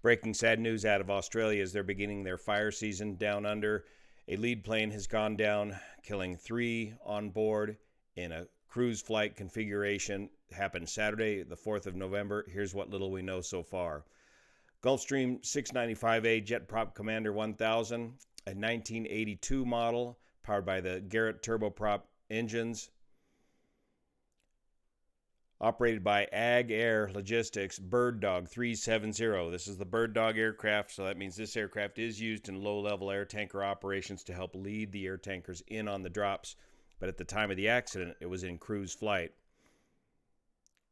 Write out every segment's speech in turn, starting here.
Breaking sad news out of Australia as they're beginning their fire season down under. A lead plane has gone down, killing 3 on board in a cruise flight configuration. It happened Saturday, the 4th of November. Here's what little we know so far. Gulfstream 695A Jet Prop Commander 1000, a 1982 model, powered by the Garrett turboprop engines. Operated by Ag Air Logistics, Bird Dog 370. This is the Bird Dog aircraft, so that means this aircraft is used in low-level air tanker operations to help lead the air tankers in on the drops. But at the time of the accident, it was in cruise flight.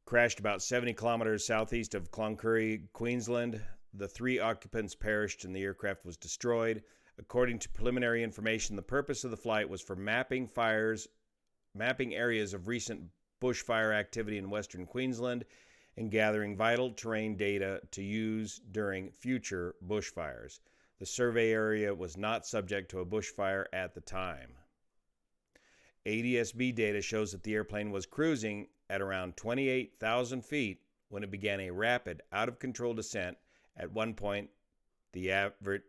Crashed about 70 kilometers southeast of Cloncurry, Queensland. The 3 occupants perished and the aircraft was destroyed. According to preliminary information, the purpose of the flight was for mapping areas of recent bushfire activity in western Queensland and gathering vital terrain data to use during future bushfires. The survey area was not subject to a bushfire at the time. ADS-B data shows that the airplane was cruising at around 28,000 feet when it began a rapid, out-of-control descent. At one point, the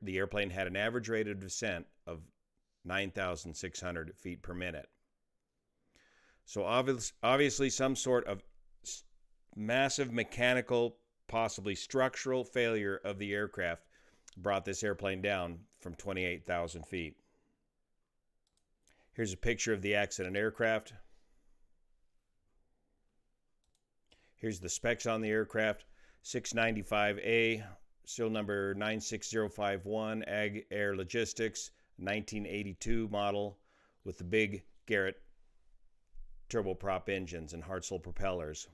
airplane had an average rate of descent of 9,600 feet per minute. So obviously some sort of massive mechanical, possibly structural failure of the aircraft brought this airplane down from 28,000 feet. Here's a picture of the accident aircraft. Here's the specs on the aircraft. 695A, serial number 96051, Ag Air Logistics, 1982 model with the big Garrett turboprop engines and Hartzell propellers.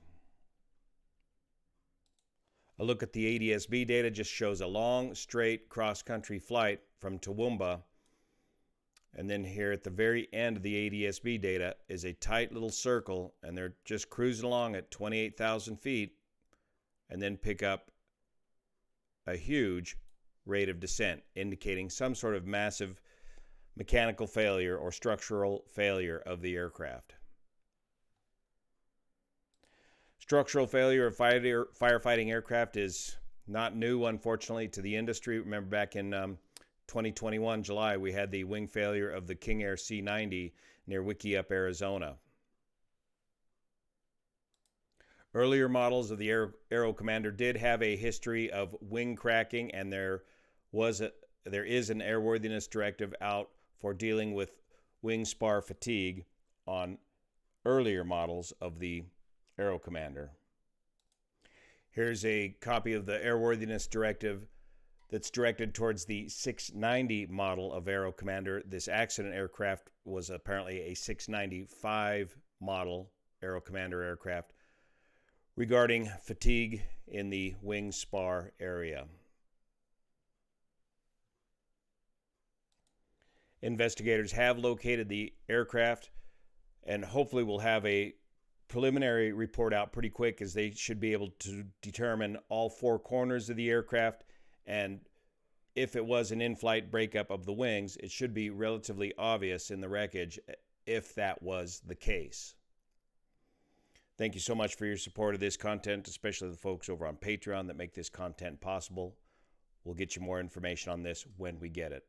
A look at the ADS-B data just shows a long, straight cross-country flight from Toowoomba. And then here at the very end of the ADS-B data is a tight little circle, and they're just cruising along at 28,000 feet and then pick up a huge rate of descent, indicating some sort of massive mechanical failure or structural failure of the aircraft. Structural failure of firefighting aircraft is not new, unfortunately, to the industry. Remember back in 2021, July, we had the wing failure of the King Air C-90 near Wickiup, Arizona. Earlier models of the Aero Commander did have a history of wing cracking, and there is an airworthiness directive out for dealing with wing spar fatigue on earlier models of the Aero Commander. Here's a copy of the airworthiness directive that's directed towards the 690 model of Aero Commander. This accident aircraft was apparently a 695 model Aero Commander aircraft, regarding fatigue in the wing spar area. Investigators have located the aircraft and hopefully will have a preliminary report out pretty quick, as they should be able to determine all 4 corners of the aircraft, and if it was an in-flight breakup of the wings, it should be relatively obvious in the wreckage if that was the case. Thank you so much for your support of this content, especially the folks over on Patreon that make this content possible. We'll get you more information on this when we get it.